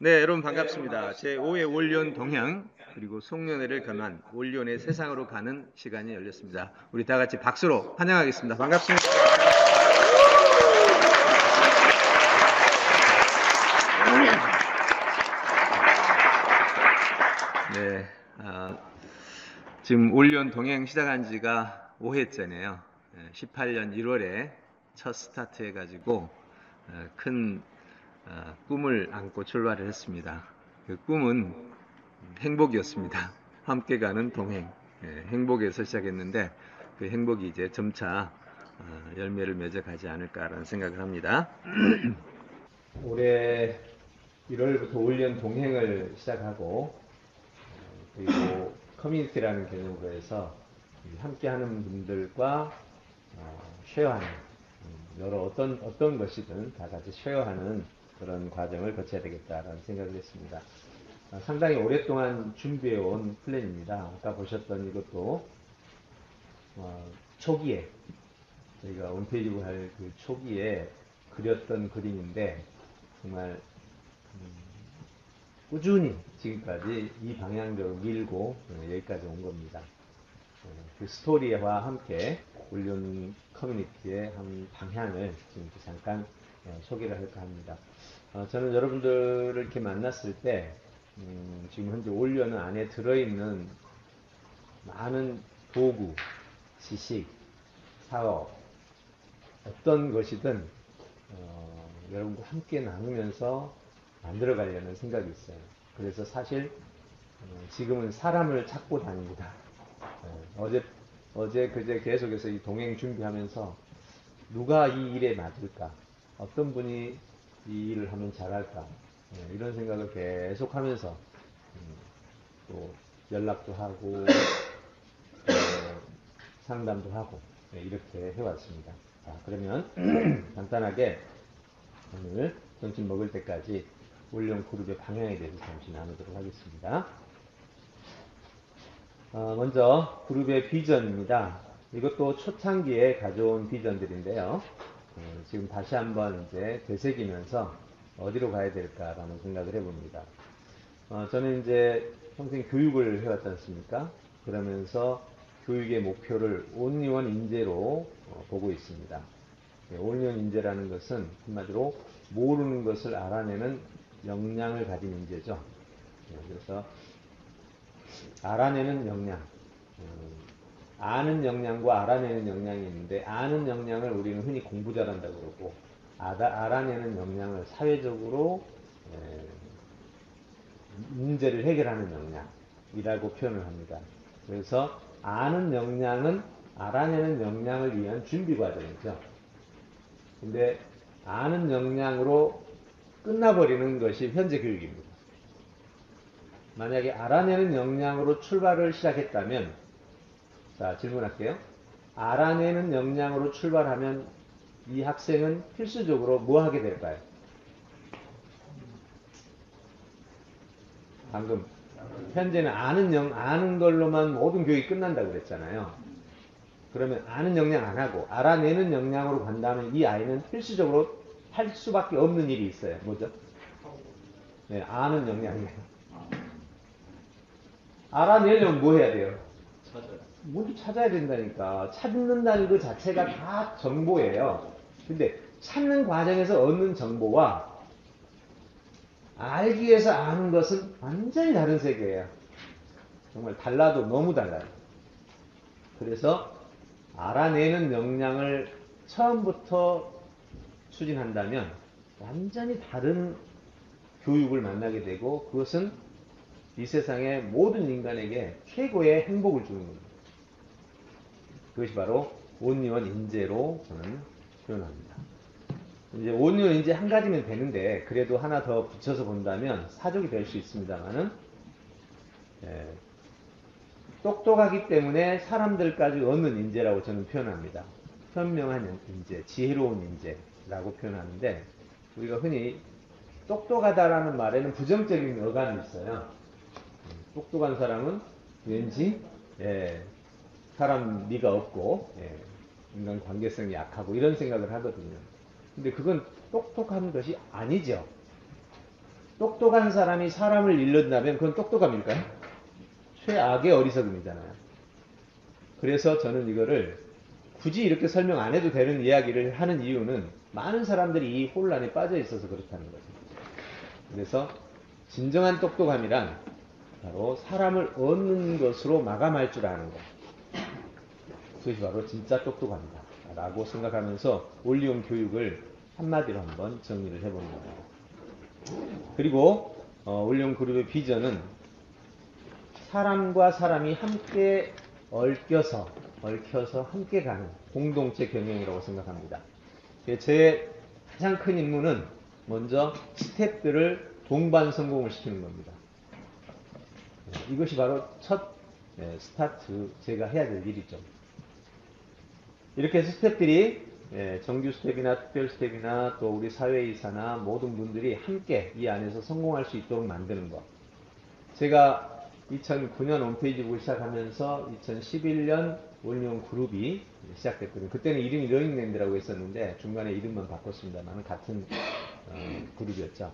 네, 여러분 반갑습니다. 제5회 올리온 동향 그리고 송년회를 겸한 올리온의 세상으로 가는 시간이 열렸습니다. 우리 다 같이 박수로 환영하겠습니다. 반갑습니다. 네, 지금 올리온 동행 시작한 지가 5회째네요. 18년 1월에 첫 스타트 해가지고 큰 꿈을 안고 출발을 했습니다. 그 꿈은 행복이었습니다. 함께 가는 동행, 행복에서 시작했는데 그 행복이 이제 점차 열매를 맺어가지 않을까라는 생각을 합니다. 올해 1월부터 올리온 동행을 시작하고 그리고 커뮤니티라는 개념으로 해서 함께하는 분들과 쉐어하는 여러 어떤 것이든 다 같이 쉐어하는 그런 과정을 거쳐야 되겠다라는 생각을 했습니다. 상당히 오랫동안 준비해온 플랜입니다. 아까 보셨던 이것도 초기에 저희가 홈페이지로 할 그 초기에 그렸던 그림인데 정말 꾸준히 지금까지 이 방향으로 밀고 여기까지 온 겁니다. 그 스토리와 함께 올리온 커뮤니티의 한 방향을 지금 잠깐 소개를 할까 합니다. 저는 여러분들을 이렇게 만났을 때 지금 현재 올리온 안에 들어있는 많은 도구, 지식, 사업 어떤 것이든 여러분과 함께 나누면서 만들어가려는 생각이 있어요. 그래서 사실 지금은 사람을 찾고 다닙니다. 어제 그제 계속해서 이 동행 준비하면서 누가 이 일에 맞을까? 어떤 분이 이 일을 하면 잘할까? 이런 생각을 계속 하면서 또 연락도 하고 상담도 하고 이렇게 해왔습니다. 자, 그러면 간단하게 오늘 점심 먹을 때까지 올리온 그룹의 방향에 대해서 잠시 나누도록 하겠습니다. 먼저 그룹의 비전입니다. 이것도 초창기에 가져온 비전들인데요. 지금 다시 한번 이제 되새기면서 어디로 가야 될까라는 생각을 해봅니다. 저는 이제 평생 교육을 해왔지 않습니까? 그러면서 교육의 목표를 온리원 인재로 보고 있습니다. 온리원 인재라는 것은 한마디로 모르는 것을 알아내는 역량을 가진 인재죠. 그래서 알아내는 역량, 아는 역량과 알아내는 역량이 있는데 아는 역량을 우리는 흔히 공부 잘한다고 그러고 알아내는 역량을 사회적으로 문제를 해결하는 역량이라고 표현을 합니다. 그래서 아는 역량은 알아내는 역량을 위한 준비 과정이죠. 근데 아는 역량으로 끝나버리는 것이 현재 교육입니다. 만약에 알아내는 역량으로 출발을 시작했다면, 자, 질문할게요. 알아내는 역량으로 출발하면 이 학생은 필수적으로 뭐 하게 될까요? 방금 현재는 아는 걸로만 모든 교육이 끝난다고 그랬잖아요. 그러면 아는 역량 안 하고 알아내는 역량으로 간다면 이 아이는 필수적으로 할 수밖에 없는 일이 있어요. 뭐죠? 네, 아는 역량이에요. 알아내려면 뭐 해야 돼요? 먼저 찾아야 된다니까. 찾는다는 그 자체가 다 정보예요. 근데 찾는 과정에서 얻는 정보와 알기 위해서 아는 것은 완전히 다른 세계예요. 정말 달라도 너무 달라요. 그래서 알아내는 역량을 처음부터 추진한다면 완전히 다른 교육을 만나게 되고 그것은 이 세상의 모든 인간에게 최고의 행복을 주는 겁니다. 그것이 바로 온리원 인재로 저는 표현합니다. 이제 온리원 인재 한 가지면 되는데 그래도 하나 더 붙여서 본다면 사족이 될 수 있습니다만은 똑똑하기 때문에 사람들까지 얻는 인재라고 저는 표현합니다. 현명한 인재, 지혜로운 인재라고 표현하는데 우리가 흔히 똑똑하다라는 말에는 부정적인 어감이 있어요. 똑똑한 사람은 왠지 사람 미가 없고 인간 관계성이 약하고 이런 생각을 하거든요. 근데 그건 똑똑한 것이 아니죠. 똑똑한 사람이 사람을 잃는다면 그건 똑똑함일까요? 최악의 어리석음이잖아요. 그래서 저는 이거를 굳이 이렇게 설명 안 해도 되는 이야기를 하는 이유는 많은 사람들이 이 혼란에 빠져 있어서 그렇다는 거죠. 그래서 진정한 똑똑함이란 바로 사람을 얻는 것으로 마감할 줄 아는 것. 그것이 바로 진짜 똑똑함이다 라고 생각하면서 올리온 교육을 한마디로 한번 정리를 해보는 겁니다. 그리고 올리온 그룹의 비전은 사람과 사람이 함께 얽혀서 함께 가는 공동체 경영이라고 생각합니다. 제 가장 큰 임무는 먼저 스텝들을 동반 성공을 시키는 겁니다. 이것이 바로 첫 스타트 제가 해야 될 일이죠. 이렇게 해서 스텝들이 정규 스텝이나 특별 스텝이나 또 우리 사회이사나 모든 분들이 함께 이 안에서 성공할 수 있도록 만드는 것. 제가 2009년 홈페이지 보기 시작하면서 2011년 올리온 그룹이 시작됐거든요. 그때는 이름이 러닝랜드라고 했었는데 중간에 이름만 바꿨습니다만 같은 그룹이었죠.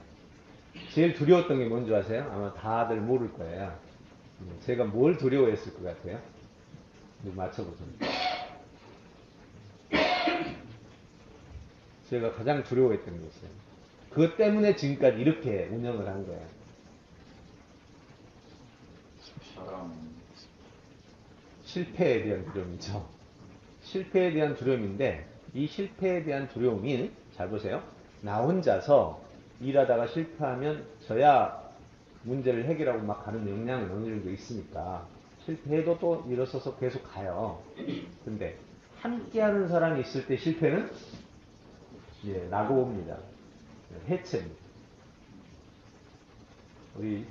제일 두려웠던 게 뭔지 아세요? 아마 다들 모를 거예요. 제가 뭘 두려워했을 것 같아요? 맞춰보세요. 제가 가장 두려워했던 게 있어요. 그것 때문에 지금까지 이렇게 운영을 한 거예요. 실패에 대한 두려움이죠. 실패에 대한 두려움인데 이 실패에 대한 두려움이 잘 보세요. 나 혼자서 일하다가 실패하면 저야 문제를 해결하고 막 가는 역량은 어느 정도 있으니까 실패해도 또 일어서서 계속 가요. 근데 함께하는 사람이 있을 때 실패는 나고 옵니다. 해체입니다. 우리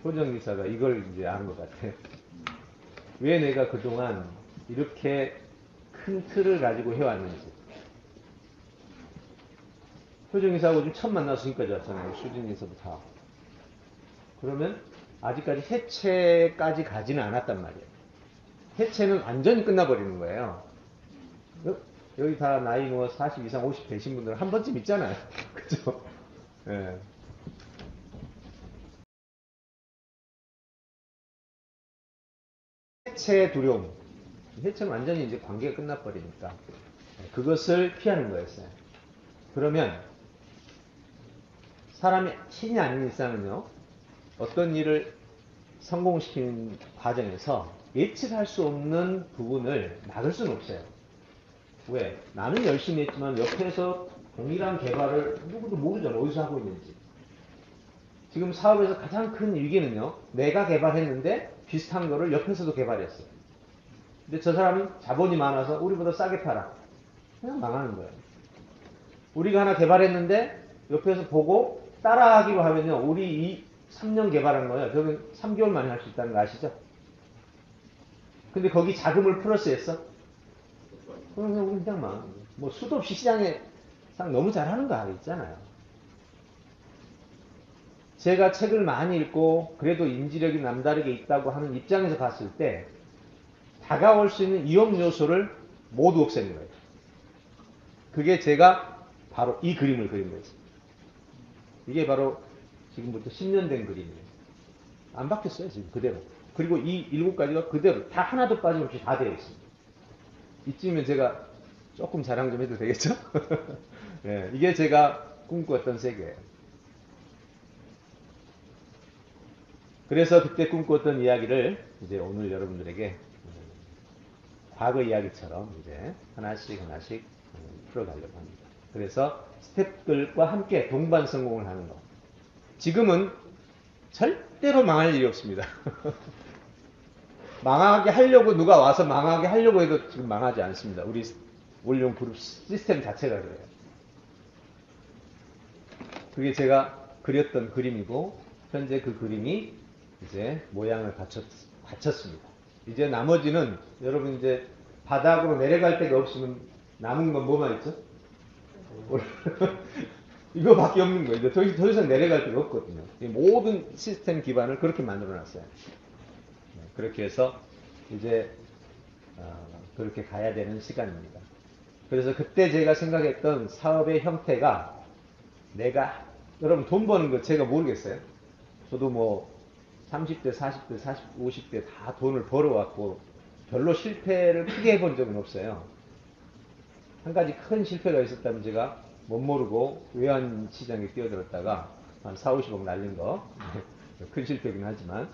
효정 이사가 이걸 이제 아는 것 같아요. 왜 내가 그동안 이렇게 큰 틀을 가지고 해왔는지. 효정 이사하고 지금 처음 만나서 지금까지 왔잖아요. 수진 이사부터. 그러면 아직까지 해체까지 가지는 않았단 말이에요. 해체는 완전히 끝나버리는 거예요. 여기 다 나이 뭐 40 이상 50 되신 분들은 한 번쯤 있잖아요. 그죠? 예. 해체의 두려움. 해체는 완전히 이제 관계가 끝나버리니까. 그것을 피하는 거였어요. 그러면 사람이 신이 아닌 이상은요, 어떤 일을 성공시키는 과정에서 예측할 수 없는 부분을 막을 수는 없어요. 왜? 나는 열심히 했지만 옆에서 동일한 개발을 누구도 모르잖아. 어디서 하고 있는지. 지금 사업에서 가장 큰 위기는요, 내가 개발했는데 비슷한 거를 옆에서도 개발했어. 근데 저 사람은 자본이 많아서 우리보다 싸게 팔아. 그냥 망하는 거예요. 우리가 하나 개발했는데 옆에서 보고 따라하기로 하면요, 우리 3년 개발한 거예요. 저는 3개월 만에 할 수 있다는 거 아시죠? 근데 거기 자금을 플러스했어? 그러면 우리 그냥 망하는 거예요. 뭐 수도 없이 시장에 너무 잘하는 거 알겠잖아요. 제가 책을 많이 읽고 그래도 인지력이 남다르게 있다고 하는 입장에서 봤을 때 다가올 수 있는 위험 요소를 모두 없애는 거예요. 그게 제가 바로 이 그림을 그린 거예요. 이게 바로 지금부터 10년 된 그림이에요. 안 바뀌었어요, 지금 그대로. 그리고 이 7가지가 그대로 다 하나도 빠짐없이 다 되어 있습니다. 이쯤이면 제가 조금 자랑 좀 해도 되겠죠? 네, 이게 제가 꿈꾸었던 세계예요. 그래서 그때 꿈꾸었던 이야기를 이제 오늘 여러분들에게 과거 이야기처럼 이제 하나씩 풀어가려고 합니다. 그래서 스태프들과 함께 동반 성공을 하는 것. 지금은 절대로 망할 일이 없습니다. 망하게 하려고 누가 와서 망하게 하려고 해도 지금 망하지 않습니다. 우리 올리온 그룹 시스템 자체가 그래요. 그게 제가 그렸던 그림이고 현재 그 그림이 이제 모양을 갖췄습니다. 이제 나머지는 여러분 이제 바닥으로 내려갈 데가 없으면 남은 건 뭐만 있죠? 이거밖에 없는 거예요. 이제 더 이상 내려갈 데가 없거든요. 모든 시스템 기반을 그렇게 만들어 놨어요. 그렇게 해서 이제 그렇게 가야 되는 시간입니다. 그래서 그때 제가 생각했던 사업의 형태가 내가 여러분 돈 버는 거 제가 모르겠어요. 저도 뭐 30대, 40대, 50대 다 돈을 벌어왔고 별로 실패를 크게 해본 적은 없어요. 한 가지 큰 실패가 있었다면 제가 못 모르고 외환 시장에 뛰어들었다가 한 4, 50억 날린 거. 큰 실패긴 하지만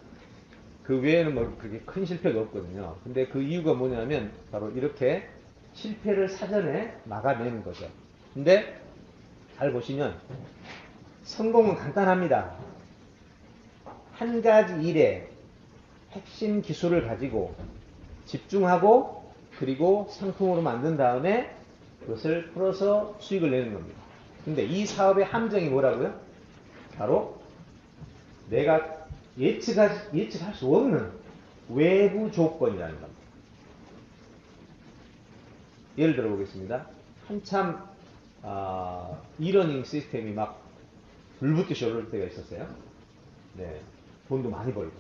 그 외에는 뭐 그렇게 큰 실패가 없거든요. 근데 그 이유가 뭐냐면 바로 이렇게 실패를 사전에 막아내는 거죠. 근데 잘 보시면 성공은 간단합니다. 한 가지 일에 핵심 기술을 가지고 집중하고 그리고 상품으로 만든 다음에 그것을 풀어서 수익을 내는 겁니다. 근데 이 사업의 함정이 뭐라고요? 바로 내가 예측할 수 없는 외부 조건이라는 겁니다. 예를 들어 보겠습니다. 한참 이러닝 시스템이 막 불붙듯이 오를 때가 있었어요. 네, 돈도 많이 벌고.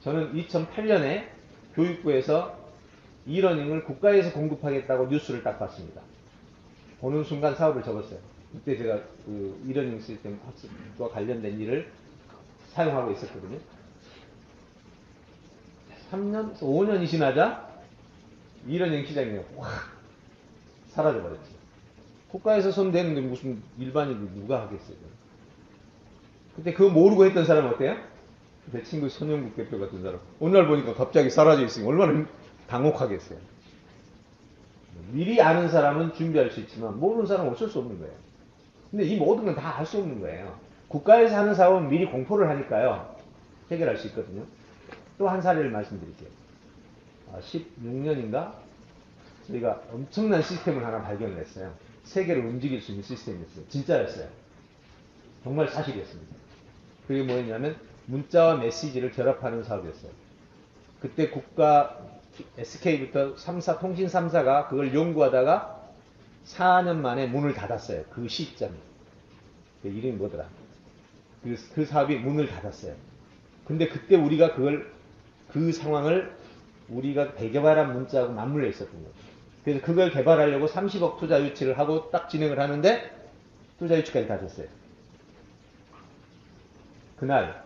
저는 2008년에 교육부에서 이러닝을 국가에서 공급하겠다고 뉴스를 딱 봤습니다. 보는 순간 사업을 접었어요. 그때 제가 그 이러닝 시스템 학습과 관련된 일을 사용하고 있었거든요. 3년, 5년이 지나자 이러닝 시장이 확 사라져버렸죠. 국가에서 손대는데 무슨 일반인이 누가 하겠어요. 그때 그거 모르고 했던 사람은 어때요? 내 친구 손영국 대표 같은 사람. 오늘 보니까 갑자기 사라져 있으니 얼마나 당혹하겠어요. 미리 아는 사람은 준비할 수 있지만 모르는 사람은 어쩔 수 없는 거예요. 근데 이 모든 건 다 알 수 없는 거예요. 국가에서 하는 사업은 미리 공포를 하니까요. 해결할 수 있거든요. 또 한 사례를 말씀드릴게요. 16년인가? 저희가 엄청난 시스템을 하나 발견을 했어요. 세계를 움직일 수 있는 시스템이었어요. 진짜였어요. 정말 사실이었습니다. 그게 뭐였냐면 문자와 메시지를 결합하는 사업이었어요. 그때 국가 SK부터 3사, 통신 3사가 그걸 연구하다가 4년 만에 문을 닫았어요. 그 시점에. 그 이름이 뭐더라? 그 사업이 문을 닫았어요. 근데 그때 우리가 그 상황을 우리가 대개발한 문자하고 맞물려 있었던 거죠. 그래서 그걸 개발하려고 30억 투자 유치를 하고 딱 진행을 하는데 투자 유치까지 다 됐어요. 그날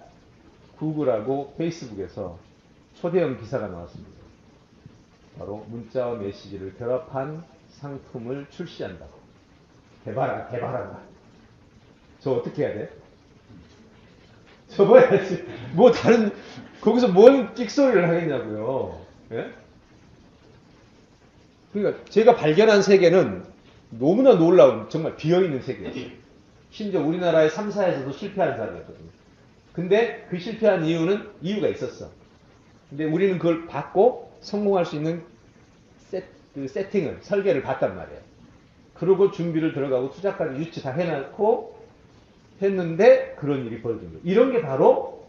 구글하고 페이스북에서 초대형 기사가 나왔습니다. 바로 문자와 메시지를 결합한 상품을 출시한다고. 개발한다. 저 어떻게 해야 돼? 접어야지. 뭐 다른, 거기서 뭔 찍소리를 하겠냐고요. 예? 그러니까 제가 발견한 세계는 너무나 놀라운, 정말 비어있는 세계였어요. 심지어 우리나라의 3사에서도 실패한 사례였거든요. 근데 그 실패한 이유가 있었어. 근데 우리는 그걸 받고 성공할 수 있는 세팅을, 설계를 봤단 말이에요. 그러고 준비를 들어가고 투자까지 유치 다 해놓고 했는데 그런 일이 벌어진 거예요. 이런 게 바로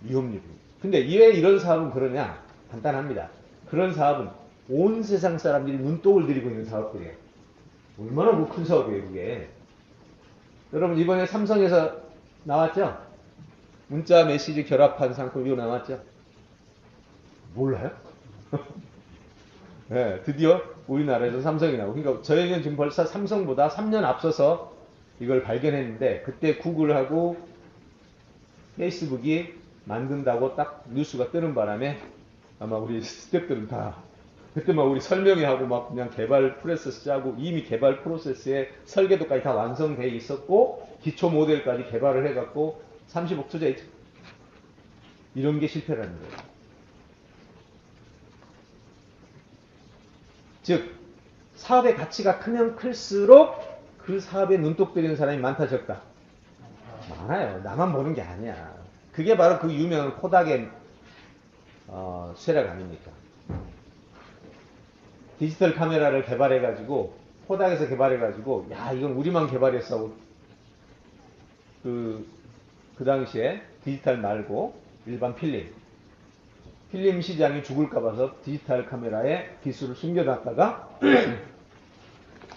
위험률입니다. 근데 왜 이런 사업은 그러냐? 간단합니다. 그런 사업은 온 세상 사람들이 눈독을 들이고 있는 사업들이에요. 얼마나 큰 사업이에요, 그게. 여러분, 이번에 삼성에서 나왔죠? 문자 메시지 결합한 상품 이거 나왔죠? 몰라요? 네, 드디어 우리나라에서 삼성이 나오고. 그러니까 저희는 지금 벌써 삼성보다 3년 앞서서 이걸 발견했는데 그때 구글하고 페이스북이 만든다고 딱 뉴스가 뜨는 바람에 아마 우리 스태프들은 다 그때만 우리 설명회 하고 막 그냥 개발 프로세스 짜고 이미 개발 프로세스에 설계도까지 다 완성되어 있었고 기초 모델까지 개발을 해갖고 30억 투자했죠. 이런 게 실패라는 거예요. 즉 사업의 가치가 크면 클수록 그 사업에 눈독 들이는 사람이 많다 적다? 많아요. 나만 보는 게 아니야. 그게 바로 그 유명한 코닥의 쇠락 아닙니까? 디지털 카메라를 개발해가지고 코닥에서 개발해가지고 야 이건 우리만 개발했어. 그 당시에 디지털 말고 일반 필름 시장이 죽을까 봐서 디지털 카메라에 기술을 숨겨놨다가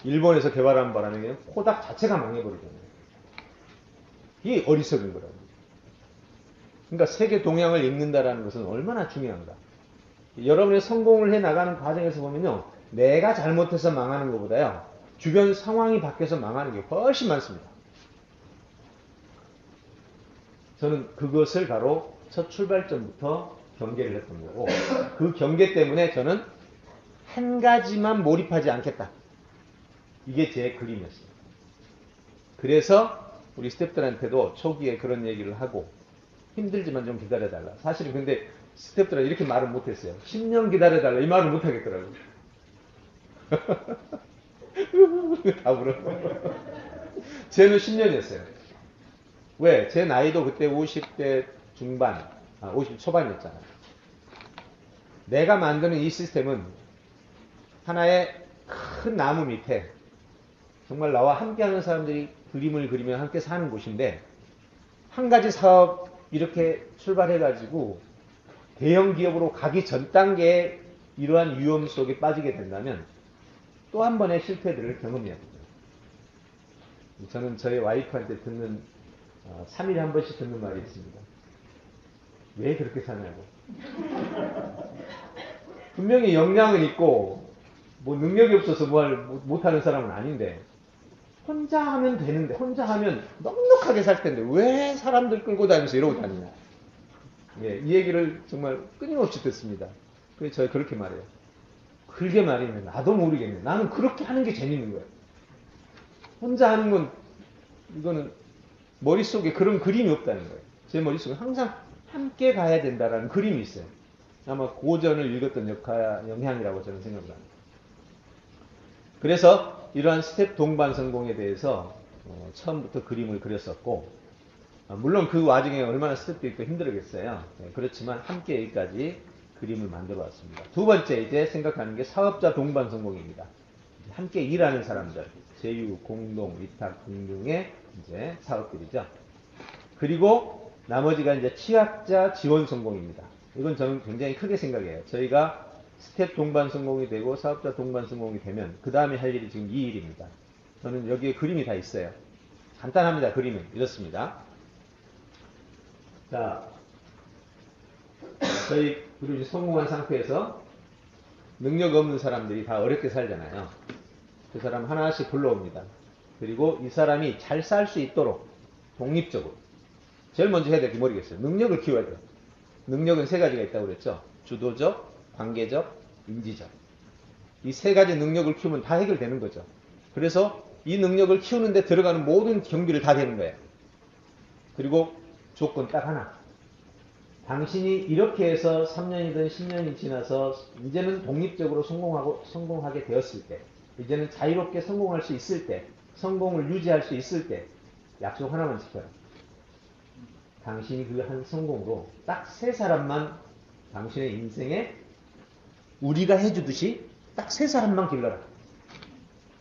일본에서 개발한 바람에 코닥 자체가 망해버리잖아요. 이게 어리석은 거라고. 그러니까 세계 동향을 읽는다라는 것은 얼마나 중요한가. 여러분의 성공을 해나가는 과정에서 보면요. 내가 잘못해서 망하는 것보다요. 주변 상황이 바뀌어서 망하는 게 훨씬 많습니다. 저는 그것을 바로 첫 출발점부터 경계를 했던 거고, 그 경계 때문에 저는 한 가지만 몰입하지 않겠다. 이게 제 그림이었어요. 그래서 우리 스태프들한테도 초기에 그런 얘기를 하고, 힘들지만 좀 기다려달라. 사실은 근데 스태프들은 이렇게 말을 못했어요. 10년 기다려달라. 이 말을 못하겠더라고요. 다 울어. 쟤는 10년이었어요. 왜? 제 나이도 그때 50대 중반, 50 초반이었잖아요. 내가 만드는 이 시스템은 하나의 큰 나무 밑에 정말 나와 함께하는 사람들이 그림을 그리며 함께 사는 곳인데, 한 가지 사업 이렇게 출발해가지고 대형 기업으로 가기 전 단계에 이러한 위험 속에 빠지게 된다면 또 한 번의 실패들을 경험해야 됩니다. 저는 저희 와이프한테 듣는 3일에 한 번씩 듣는 말이 있습니다. 왜 그렇게 사냐고. 분명히 역량은 있고 뭐 능력이 없어서 뭘 못하는 사람은 아닌데, 혼자 하면 되는데, 혼자 하면 넉넉하게 살 텐데 왜 사람들 끌고 다니면서 이러고 다니냐. 예, 이 얘기를 정말 끊임없이 듣습니다. 그래서 저희 그렇게 말해요. 그게 말이면 나도 모르겠네. 나는 그렇게 하는 게 재밌는 거예요. 혼자 하는 건, 이거는 머릿속에 그런 그림이 없다는 거예요. 제 머릿속에 항상 함께 가야 된다라는 그림이 있어요. 아마 고전을 읽었던 영향이라고 저는 생각을 합니다. 그래서 이러한 스텝 동반 성공에 대해서 처음부터 그림을 그렸었고, 물론 그 와중에 얼마나 스텝도 있고 힘들었겠어요. 그렇지만 함께 여기까지 그림을 만들어 왔습니다. 두 번째 이제 생각하는 게 사업자 동반 성공입니다. 함께 일하는 사람들, 제휴, 공동, 위탁 등등의 이제 사업들이죠. 그리고 나머지가 이제 취약자 지원 성공입니다. 이건 저는 굉장히 크게 생각해요. 저희가 스텝 동반 성공이 되고 사업자 동반 성공이 되면 그 다음에 할 일이 지금 이 일입니다. 저는 여기에 그림이 다 있어요. 간단합니다. 그림은 이렇습니다. 자, 저희 그룹이 성공한 상태에서 능력 없는 사람들이 다 어렵게 살잖아요. 그 사람 하나씩 불러옵니다. 그리고 이 사람이 잘 살 수 있도록 독립적으로, 제일 먼저 해야 될 게 모르겠어요. 능력을 키워야 돼요. 능력은 세 가지가 있다고 그랬죠. 주도적, 관계적, 인지적. 이 세 가지 능력을 키우면 다 해결되는 거죠. 그래서 이 능력을 키우는데 들어가는 모든 경비를 다 되는 거예요. 그리고 조건 딱 하나. 당신이 이렇게 해서 3년이든 10년이 지나서 이제는 독립적으로 성공하게 되었을 때, 이제는 자유롭게 성공할 수 있을 때, 성공을 유지할 수 있을 때, 약속 하나만 지켜라. 당신이 그 한 성공으로 딱 세 사람만 당신의 인생에 우리가 해주듯이 딱 세 사람만 길러라.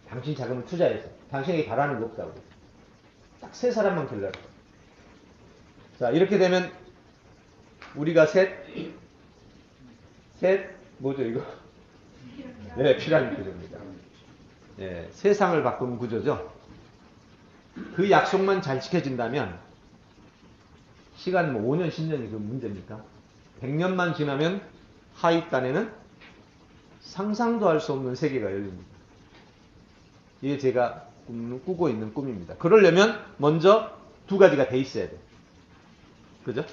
당신 자금을 투자해서. 당신에게 바라는 게 없다고. 딱 세 사람만 길러라. 자, 이렇게 되면 우리가 뭐죠 이거? 네, 피라미드 구조입니다. 네, 세상을 바꾸는 구조죠. 그 약속만 잘 지켜진다면, 시간 뭐 5년, 10년이 그 문제입니까? 100년만 지나면 하윗단에는 상상도 할 수 없는 세계가 열립니다. 이게 제가 꾸고 있는 꿈입니다. 그러려면 먼저 두 가지가 돼 있어야 돼요. 그죠?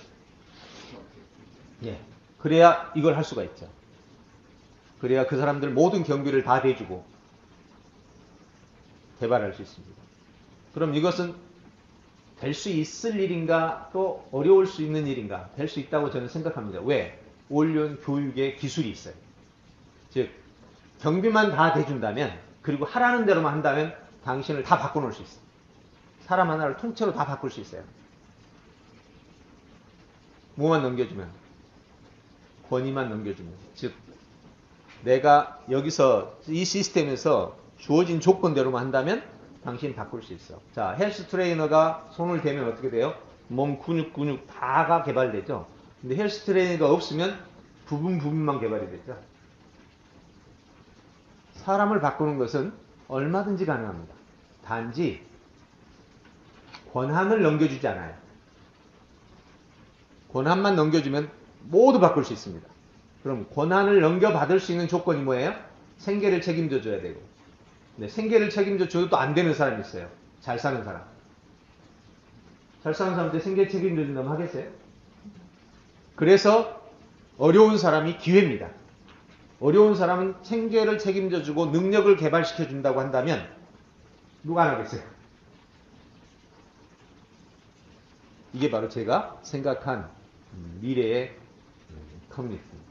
예. 그래야 이걸 할 수가 있죠. 그래야 그 사람들 모든 경비를 다 대주고 개발할 수 있습니다. 그럼 이것은 될 수 있을 일인가, 또 어려울 수 있는 일인가? 될 수 있다고 저는 생각합니다. 왜? 온리온 교육의 기술이 있어요. 즉, 경비만 다 대준다면, 그리고 하라는 대로만 한다면 당신을 다 바꿔놓을 수 있어요. 사람 하나를 통째로 다 바꿀 수 있어요. 뭐만 넘겨주면, 권위만 넘겨주면. 즉, 내가 여기서 이 시스템에서 주어진 조건대로만 한다면 당신 바꿀 수 있어. 자, 헬스 트레이너가 손을 대면 어떻게 돼요? 몸 근육 다가 개발되죠. 근데 헬스 트레이너가 없으면 부분만 개발이 되죠. 사람을 바꾸는 것은 얼마든지 가능합니다. 단지 권한을 넘겨주지 않아요. 권한만 넘겨주면 모두 바꿀 수 있습니다. 그럼 권한을 넘겨받을 수 있는 조건이 뭐예요? 생계를 책임져 줘야 되고. 근데 생계를 책임져 줘도 또 안 되는 사람이 있어요. 잘 사는 사람. 잘 사는 사람한테 생계 책임져 준다면 하겠어요? 그래서 어려운 사람이 기회입니다. 어려운 사람은 생계를 책임져 주고 능력을 개발시켜 준다고 한다면 누가 안 하겠어요? 이게 바로 제가 생각한 미래의 커뮤니티입니다.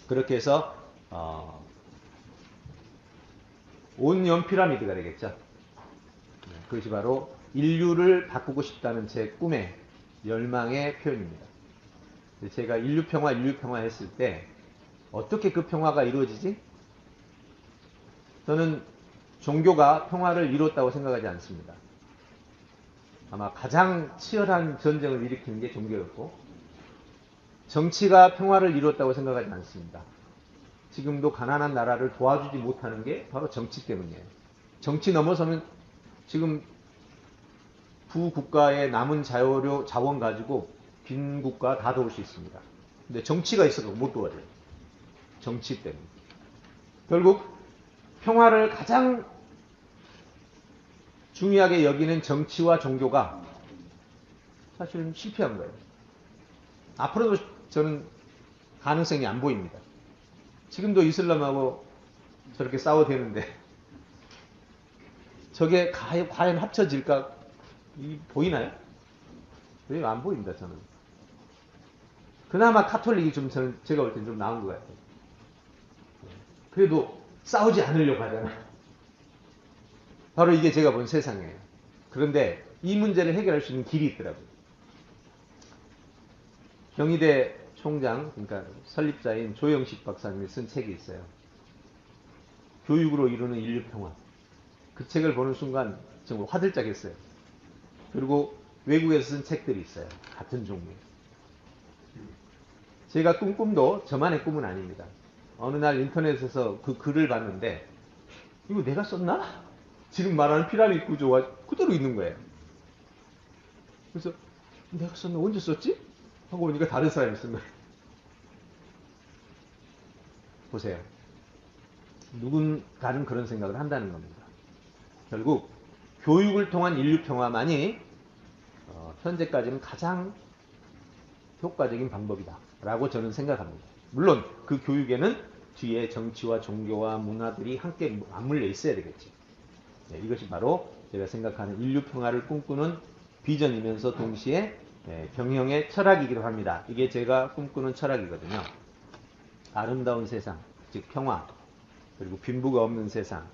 그렇게 해서 온연 피라미드가 되겠죠. 그것이 바로 인류를 바꾸고 싶다는 제 꿈의 열망의 표현입니다. 제가 인류 평화 했을 때 어떻게 그 평화가 이루어지지? 저는 종교가 평화를 이뤘다고 생각하지 않습니다. 아마 가장 치열한 전쟁을 일으키는 게 종교였고, 정치가 평화를 이뤘다고 생각하지 않습니다. 지금도 가난한 나라를 도와주지 못하는 게 바로 정치 때문이에요. 정치 넘어서면 지금 부국가의 남은 자원 가지고 빈 국가 다 도울 수 있습니다. 근데 정치가 있어도 못 도와줘요. 정치 때문에. 결국 평화를 가장 중요하게 여기는 정치와 종교가 사실은 실패한 거예요. 앞으로도 저는 가능성이 안 보입니다. 지금도 이슬람하고 저렇게 싸워대는데 저게 과연 합쳐질까? 보이나요? 왜 안 보입니다, 저는. 그나마 카톨릭이 좀 제가 볼 땐 좀 나은 것 같아요. 그래도 싸우지 않으려고 하잖아요. 바로 이게 제가 본 세상이에요. 그런데 이 문제를 해결할 수 있는 길이 있더라고요. 경희대 총장, 그러니까 설립자인 조영식 박사님이 쓴 책이 있어요. 교육으로 이루는 인류평화. 그 책을 보는 순간 정말 화들짝했어요. 그리고 외국에서 쓴 책들이 있어요. 같은 종류. 제가 꾼 꿈도 저만의 꿈은 아닙니다. 어느 날 인터넷에서 그 글을 봤는데 이거 내가 썼나? 지금 말하는 피라미드 구조가 그대로 있는 거예요. 그래서 내가 썼나? 언제 썼지? 하고 보니까 다른 사람이 쓴 거예요. 보세요. 누군가는 그런 생각을 한다는 겁니다. 결국 교육을 통한 인류평화만이 현재까지는 가장 효과적인 방법이다 라고 저는 생각합니다. 물론 그 교육에는 뒤에 정치와 종교와 문화들이 함께 맞물려 있어야 되겠죠. 네, 이것이 바로 제가 생각하는 인류평화를 꿈꾸는 비전이면서 동시에 경영의 철학이기도 합니다. 이게 제가 꿈꾸는 철학이거든요. 아름다운 세상, 즉 평화, 그리고 빈부가 없는 세상.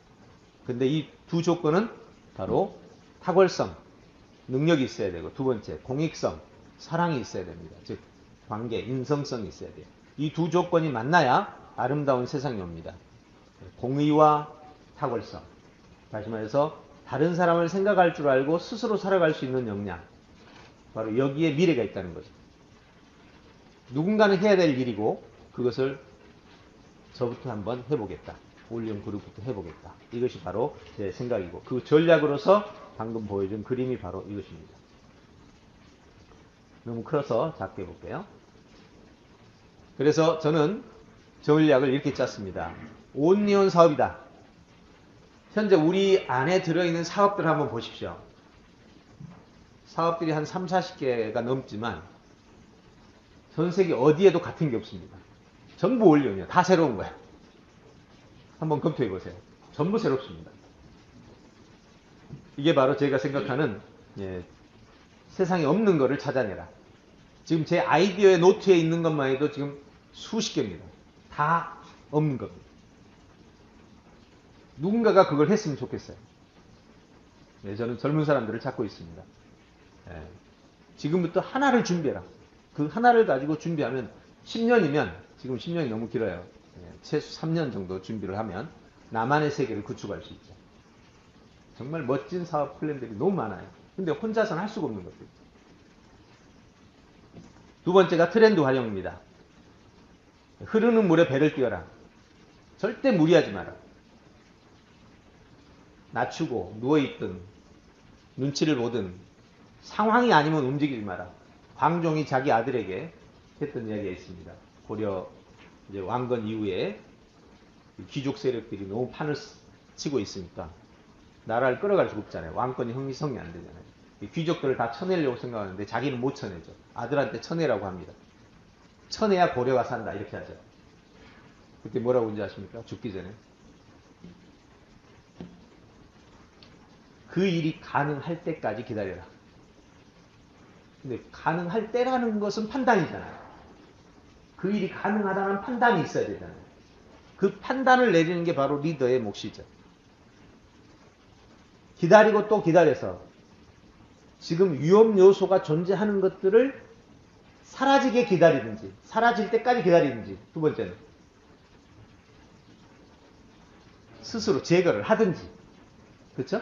근데 이 두 조건은 바로 탁월성, 능력이 있어야 되고, 두 번째 공익성, 사랑이 있어야 됩니다. 즉 관계, 인성성이 있어야 돼요. 이 두 조건이 만나야 아름다운 세상이 옵니다. 공의와 탁월성. 다시 말해서 다른 사람을 생각할 줄 알고 스스로 살아갈 수 있는 역량. 바로 여기에 미래가 있다는 거죠. 누군가는 해야 될 일이고 그것을 저부터 한번 해보겠다. 올리온 그룹부터 해보겠다. 이것이 바로 제 생각이고 그 전략으로서 방금 보여준 그림이 바로 이것입니다. 너무 커서 작게 볼게요. 그래서 저는 전략을 이렇게 짰습니다. 온리온 사업이다. 현재 우리 안에 들어있는 사업들을 한번 보십시오. 사업들이 한 3, 40개가 넘지만 전 세계 어디에도 같은 게 없습니다. 전부 온리온이에요. 다 새로운 거예요. 한번 검토해 보세요. 전부 새롭습니다. 이게 바로 제가 생각하는 세상에 없는 거를 찾아내라. 지금 제 아이디어의 노트에 있는 것만 해도 지금 수십 개입니다. 다 없는 겁니다. 누군가가 그걸 했으면 좋겠어요. 저는 젊은 사람들을 찾고 있습니다. 지금부터 하나를 준비해라. 그 하나를 가지고 준비하면 10년이면 지금 10년이 너무 길어요. 최소 3년 정도 준비를 하면 나만의 세계를 구축할 수 있죠. 정말 멋진 사업 플랜들이 너무 많아요. 근데 혼자서는 할 수가 없는 것들. 두 번째가 트렌드 활용입니다. 흐르는 물에 배를 띄워라. 절대 무리하지 마라. 낮추고 누워있든 눈치를 보든 상황이 아니면 움직이지 마라. 광종이 자기 아들에게 했던 이야기가 있습니다. 고려 이제 왕건 이후에 귀족 세력들이 너무 판을 치고 있으니까 나라를 끌어갈 수가 없잖아요. 왕권이 형성이 안 되잖아요. 귀족들을 다 쳐내려고 생각하는데 자기는 못 쳐내죠. 아들한테 쳐내라고 합니다. 쳐내야 고려가 산다 이렇게 하죠. 그때 뭐라고 하는지 아십니까? 죽기 전에. 그 일이 가능할 때까지 기다려라. 근데 가능할 때라는 것은 판단이잖아요. 그 일이 가능하다는 판단이 있어야 되잖아요. 그 판단을 내리는 게 바로 리더의 몫이죠. 기다리고 또 기다려서 지금 위험 요소가 존재하는 것들을 사라지게 기다리든지 사라질 때까지 기다리든지 두 번째는 스스로 제거를 하든지 그렇죠?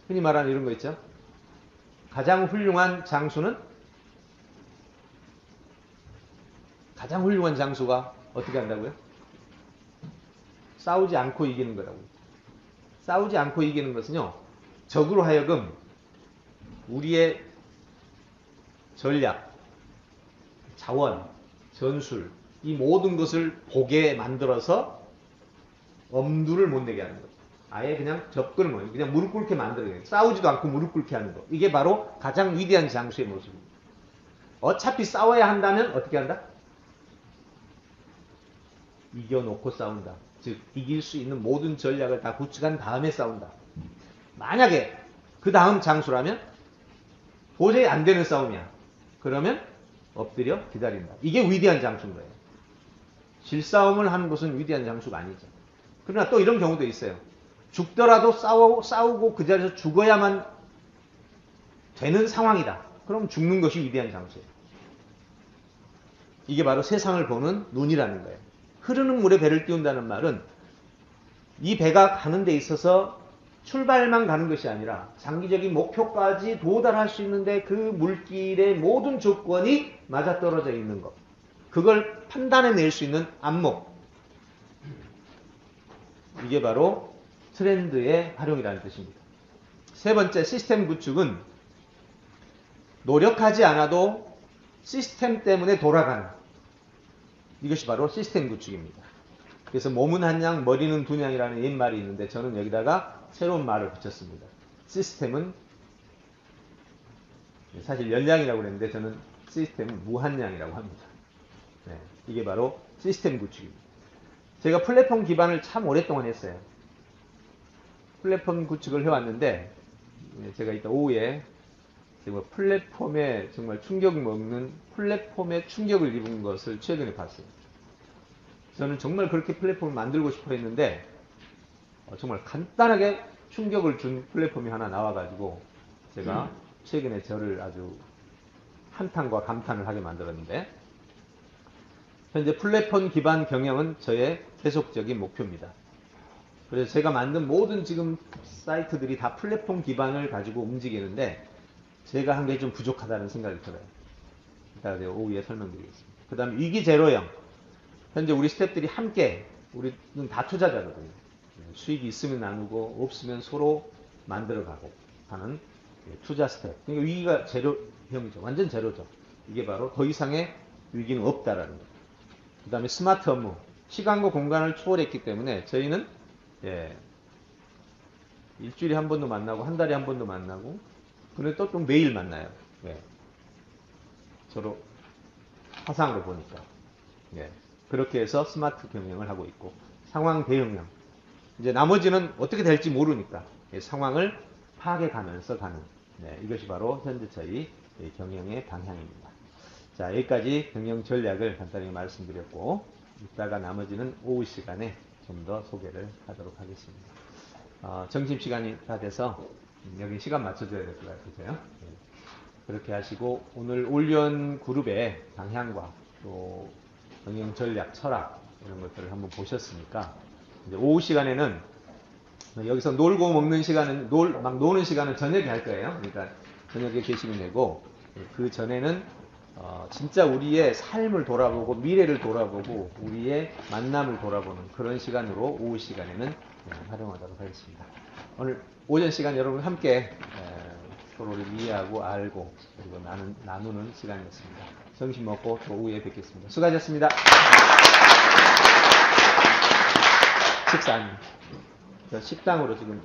흔히 말하는 이런 거 있죠? 가장 훌륭한 장수는 가장 훌륭한 장수가 어떻게 한다고요? 싸우지 않고 이기는 거라고요. 싸우지 않고 이기는 것은요. 적으로 하여금 우리의 전략, 자원, 전술 이 모든 것을 보게 만들어서 엄두를 못 내게 하는 거예요. 아예 그냥 접근을 못 해요. 그냥 무릎 꿇게 만들어야 돼요. 싸우지도 않고 무릎 꿇게 하는 거. 이게 바로 가장 위대한 장수의 모습입니다. 어차피 싸워야 한다면 어떻게 한다? 이겨놓고 싸운다. 즉 이길 수 있는 모든 전략을 다 구축한 다음에 싸운다. 만약에 그 다음 장수라면 도저히 안 되는 싸움이야. 그러면 엎드려 기다린다. 이게 위대한 장수인 거예요. 질싸움을 하는 것은 위대한 장수가 아니죠. 그러나 또 이런 경우도 있어요. 죽더라도 싸우고 그 자리에서 죽어야만 되는 상황이다. 그럼 죽는 것이 위대한 장수예요. 이게 바로 세상을 보는 눈이라는 거예요. 흐르는 물에 배를 띄운다는 말은 이 배가 가는 데 있어서 출발만 가는 것이 아니라 장기적인 목표까지 도달할 수 있는데 그 물길의 모든 조건이 맞아떨어져 있는 것. 그걸 판단해낼 수 있는 안목. 이게 바로 트렌드의 활용이라는 뜻입니다. 세 번째 시스템 구축은 노력하지 않아도 시스템 때문에 돌아가는 이것이 바로 시스템 구축입니다. 그래서 몸은 한 양, 머리는 두 냥이라는 옛말이 있는데 저는 여기다가 새로운 말을 붙였습니다. 시스템은 사실 연량이라고 그랬는데 저는 시스템은 무한량이라고 합니다. 네, 이게 바로 시스템 구축입니다. 제가 플랫폼 기반을 참 오랫동안 했어요. 플랫폼 구축을 해왔는데 제가 이따 오후에 제가 플랫폼에 정말 충격 먹는 플랫폼에 충격을 입은 것을 최근에 봤어요. 저는 정말 그렇게 플랫폼을 만들고 싶어 했는데 정말 간단하게 충격을 준 플랫폼이 하나 나와가지고 제가 최근에 저를 아주 한탄과 감탄을 하게 만들었는데 현재 플랫폼 기반 경영은 저의 계속적인 목표입니다. 그래서 제가 만든 모든 지금 사이트들이 다 플랫폼 기반을 가지고 움직이는데 제가 한 게 좀 부족하다는 생각이 들어요. 이따가 제가 오후에 설명드리겠습니다. 그 다음에 위기 제로형. 현재 우리 스태프들이 함께 우리는 다 투자자거든요. 수익이 있으면 나누고 없으면 서로 만들어가고 하는 투자 스텝. 그러니까 위기가 제로형이죠. 완전 제로죠. 이게 바로 더 이상의 위기는 없다라는 거죠. 그 다음에 스마트 업무. 시간과 공간을 초월했기 때문에 저희는 일주일에 한 번도 만나고 한 달에 한 번도 만나고 그런데 또 매일 만나요. 서로 화상으로 보니까. 그렇게 해서 스마트 경영을 하고 있고 상황 대응형. 이제 나머지는 어떻게 될지 모르니까 상황을 파악해 가면서 가는 이것이 바로 현재 저희 경영의 방향입니다. 자, 여기까지 경영 전략을 간단히 말씀드렸고 이따가 나머지는 오후 시간에 좀 더 소개를 하도록 하겠습니다. 점심시간이 다 돼서 여기 시간 맞춰줘야 될 것 같으세요. 그렇게 하시고 오늘 올연 그룹의 방향과 또 경영 전략, 철학 이런 것들을 한번 보셨으니까 이제 오후 시간에는 여기서 놀고 먹는 시간은 막 노는 시간은 저녁에 할 거예요. 그러니까 저녁에 계시면 되고 그 전에는 진짜 우리의 삶을 돌아보고 미래를 돌아보고 우리의 만남을 돌아보는 그런 시간으로 오후 시간에는 활용하도록 하겠습니다. 오늘 오전 시간 여러분 함께 서로를 이해하고 알고 그리고 나누는 시간이었습니다. 점심 먹고 또 오후에 뵙겠습니다. 수고하셨습니다. 식사 아닙니다. 식당으로 지금